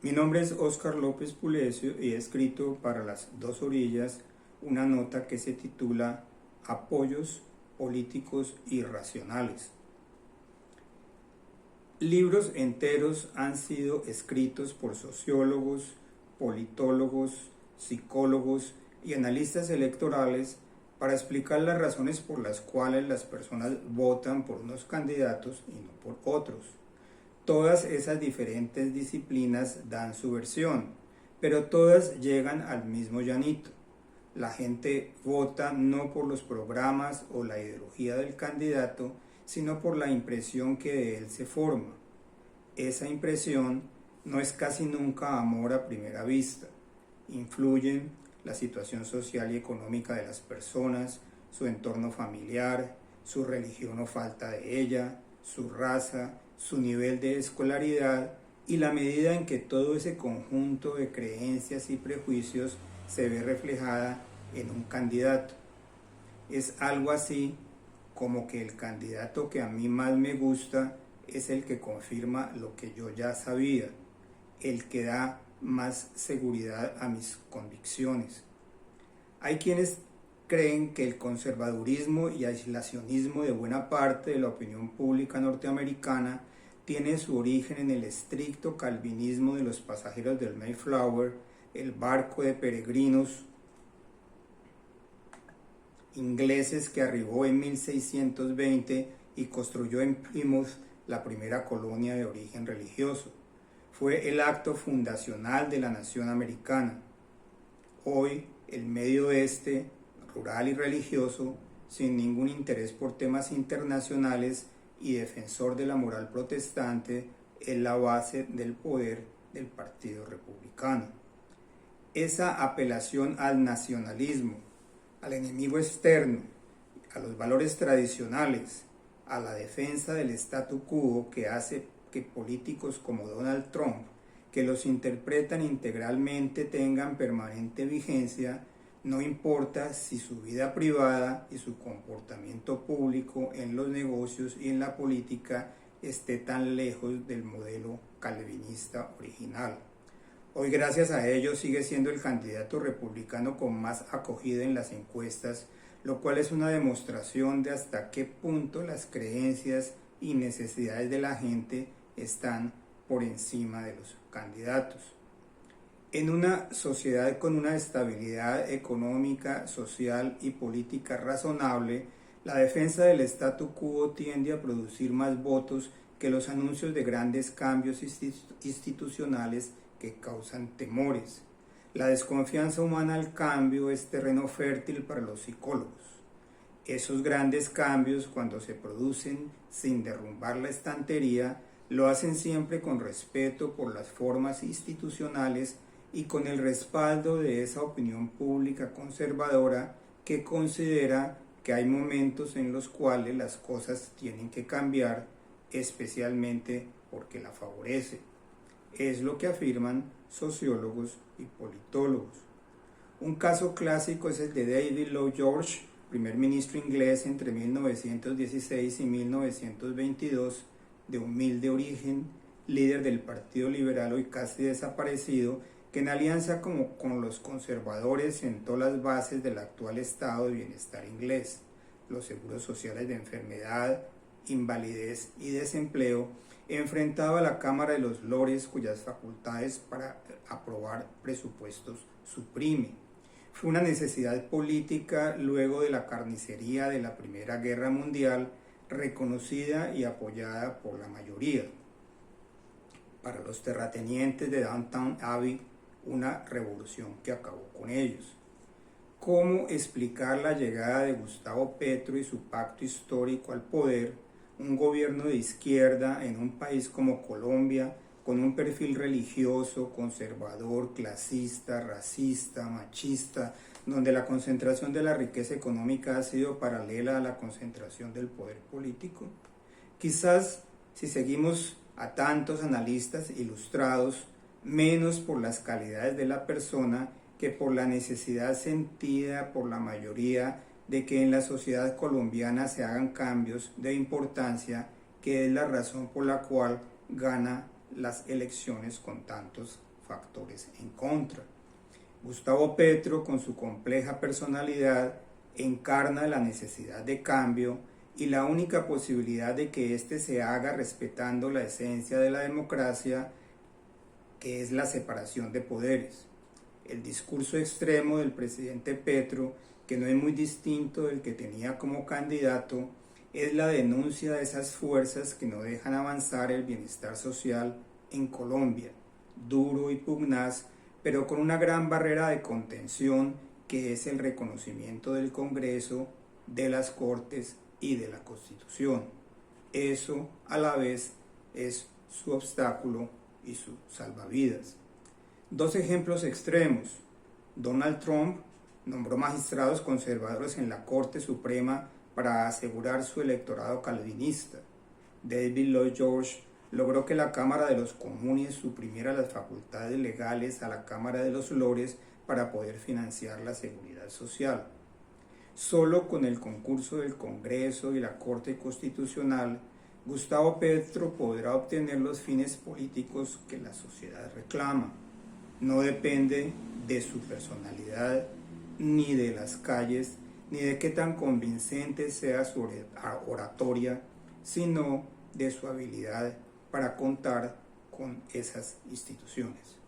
Mi nombre es Óscar López Pulecio y he escrito para Las Dos Orillas una nota que se titula Apoyos políticos irracionales. Libros enteros han sido escritos por sociólogos, politólogos, psicólogos y analistas electorales para explicar las razones por las cuales las personas votan por unos candidatos y no por otros. Todas esas diferentes disciplinas dan su versión, pero todas llegan al mismo llanito. La gente vota no por los programas o la ideología del candidato, sino por la impresión que de él se forma. Esa impresión no es casi nunca amor a primera vista. Influyen la situación social y económica de las personas, su entorno familiar, su religión o falta de ella, su raza, su nivel de escolaridad y la medida en que todo ese conjunto de creencias y prejuicios se ve reflejada en un candidato. Es algo así como que el candidato que a mí más me gusta es el que confirma lo que yo ya sabía, el que da más seguridad a mis convicciones. Hay quienes creen que el conservadurismo y aislacionismo de buena parte de la opinión pública norteamericana tiene su origen en el estricto calvinismo de los pasajeros del Mayflower, el barco de peregrinos ingleses que arribó en 1620 y construyó en Plymouth la primera colonia de origen religioso. Fue el acto fundacional de la nación americana. Hoy, el Medio Oeste, rural y religioso, sin ningún interés por temas internacionales y defensor de la moral protestante, es la base del poder del Partido Republicano. Esa apelación al nacionalismo, al enemigo externo, a los valores tradicionales, a la defensa del statu quo que hace que políticos como Donald Trump, que los interpretan integralmente, tengan permanente vigencia, no importa si su vida privada y su comportamiento público en los negocios y en la política esté tan lejos del modelo calvinista original. Hoy, gracias a ello, sigue siendo el candidato republicano con más acogida en las encuestas, lo cual es una demostración de hasta qué punto las creencias y necesidades de la gente están por encima de los candidatos. En una sociedad con una estabilidad económica, social y política razonable, la defensa del statu quo tiende a producir más votos que los anuncios de grandes cambios institucionales que causan temores. La desconfianza humana al cambio es terreno fértil para los psicólogos. Esos grandes cambios, cuando se producen sin derrumbar la estantería, lo hacen siempre con respeto por las formas institucionales y con el respaldo de esa opinión pública conservadora que considera que hay momentos en los cuales las cosas tienen que cambiar, especialmente porque la favorece. Es lo que afirman sociólogos y politólogos. Un caso clásico es el de David Lloyd George, primer ministro inglés entre 1916 y 1922, de humilde origen, líder del Partido Liberal hoy casi desaparecido, que en alianza con los conservadores sentó las bases del actual estado de bienestar inglés, los seguros sociales de enfermedad, invalidez y desempleo, enfrentaba a la Cámara de los Lores, cuyas facultades para aprobar presupuestos suprime. Fue una necesidad política luego de la carnicería de la Primera Guerra Mundial, reconocida y apoyada por la mayoría. Para los terratenientes de Downton Abbey, una revolución que acabó con ellos. ¿Cómo explicar la llegada de Gustavo Petro y su pacto histórico al poder, un gobierno de izquierda en un país como Colombia, con un perfil religioso, conservador, clasista, racista, machista, donde la concentración de la riqueza económica ha sido paralela a la concentración del poder político? Quizás, si seguimos a tantos analistas ilustrados, menos por las calidades de la persona que por la necesidad sentida por la mayoría de que en la sociedad colombiana se hagan cambios de importancia, que es la razón por la cual gana las elecciones con tantos factores en contra. Gustavo Petro, con su compleja personalidad, encarna la necesidad de cambio y la única posibilidad de que éste se haga respetando la esencia de la democracia, que es la separación de poderes. El discurso extremo del presidente Petro, que no es muy distinto del que tenía como candidato, es la denuncia de esas fuerzas que no dejan avanzar el bienestar social en Colombia, duro y pugnaz, pero con una gran barrera de contención que es el reconocimiento del Congreso, de las Cortes y de la Constitución. Eso a la vez es su obstáculo y su salvavidas. Dos ejemplos extremos. Donald Trump nombró magistrados conservadores en la Corte Suprema para asegurar su electorado calvinista. David Lloyd George logró que la Cámara de los Comunes suprimiera las facultades legales a la Cámara de los Lores para poder financiar la seguridad social. Solo con el concurso del Congreso y la Corte Constitucional, Gustavo Petro podrá obtener los fines políticos que la sociedad reclama. No depende de su personalidad, ni de las calles, ni de qué tan convincente sea su oratoria, sino de su habilidad para contar con esas instituciones.